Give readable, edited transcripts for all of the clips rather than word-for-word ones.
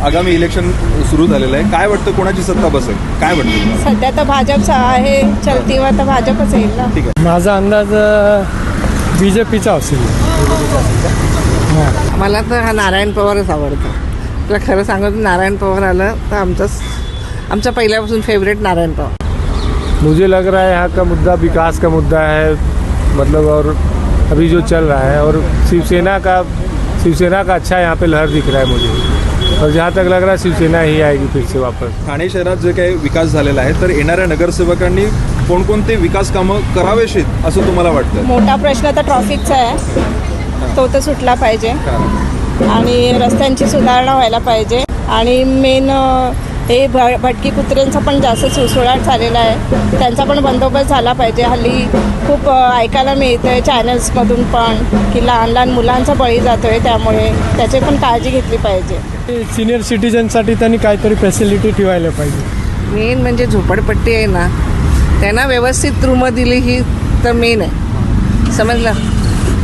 आगामी इलेक्शन सुरू झालेलं आहे, काय वाटतं कोणाची सत्ता बसेल, काय वाटतं? सध्या तर भाजप आहे चलतीवर, तर भाजपच येईल ना. ठीक आहे. माझा अंदाज BJPचा असेल. मला तर हा नारायण पवारच आवडतो. तुला खरं सांगतो, नारायण पवार आलं तर आमचा पहिल्यापासून फेवरेट नारायण पवार. मुझे लग रहा है यहाँ का मुद्दा विकास का मुद्दा है, मतलब और अभी जो चल रहा है, और शिवसेना का अच्छा यहाँ पे लहर दिख रहा है मुझे, और जहाँ तक लग रहा है शिवसेना ही आएगी फिर से वापस. ठाणे शहरात जे काही विकास झालेला आहे, तर येणाऱ्या नगरसेवकांनी कोणकोणते विकास कामं करावेशीत असं तुम्हाला वाटतं? मोठा प्रश्न तर ट्रॉफिकचा आहे, तो तर सुटला पाहिजे. आणि रस्त्यांची सुधारणा व्हायला पाहिजे. आणि मेन हे भटकी कुत्र्यांचा पण जास्त सुळसुळाट झालेला आहे, त्यांचा पण बंदोबस्त झाला पाहिजे. हल्ली खूप ऐकायला मिळतं आहे चॅनल्समधून पण की लहान लहान मुलांचा बळी जातो आहे, त्यामुळे त्याची पण काळजी घेतली पाहिजे. सिनियर सिटीजनसाठी त्यांनी काहीतरी फॅसिलिटी ठेवायला पाहिजे. मेन म्हणजे झोपडपट्टी आहे ना, त्यांना व्यवस्थित रूमं दिली ही तर मेन आहे, समजलं.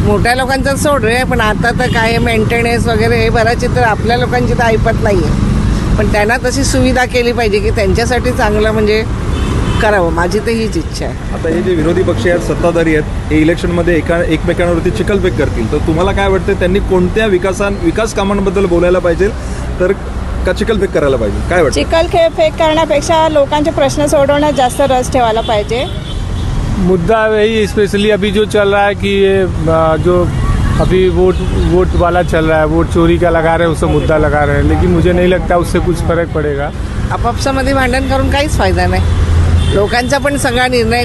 मोठ्या लोकांचं सोड रे, पण आता तर काय मेंटेनन्स वगैरे हे बराच तर आपल्या लोकांची तर ऐपत नाही आहे. पण त्यांना तशी सुविधा केली पाहिजे की त्यांच्यासाठी चांगलं म्हणजे करावं. माझी तर हीच इच्छा आहे. आता हे जे विरोधी पक्ष आहेत, सत्ताधारी आहेत, हे इलेक्शनमध्ये एकमेकांवरती चिखलफेक करतील, तर तुम्हाला काय वाटतं त्यांनी कोणत्या विकास कामांबद्दल बोलायला पाहिजे, तर का चिखलफेक करायला पाहिजे, काय वाटतं? चिखलफेक करण्यापेक्षा लोकांचे प्रश्न सोडवण्यात जास्त रस ठेवायला पाहिजे. मुद्दा वही स्पेशली अभी जो चल रहा है कि ये जो अभी वोट वाला चल रहा है, वोट चोरी का लगा रहे हैं, उससे मुद्दा लगा रहे हैं, लेकिन मुझे नहीं लगता उससे कुछ फर्क पड़ेगा. आपापसामध्ये भांडण करून काहीच फायदा नाही. लोकांचा पण सगळा निर्णय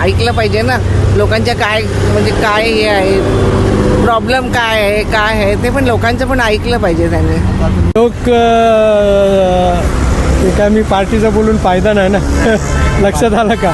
ऐकलं पाहिजे ना. लोकांच्या काय म्हणजे काय हे आहे, प्रॉब्लेम काय आहे ते पण लोकांचं पण ऐकलं पाहिजे त्यांनी. लोक ते काय मी पार्टीचा बोलून फायदा नाही ना. लक्षात आलं का?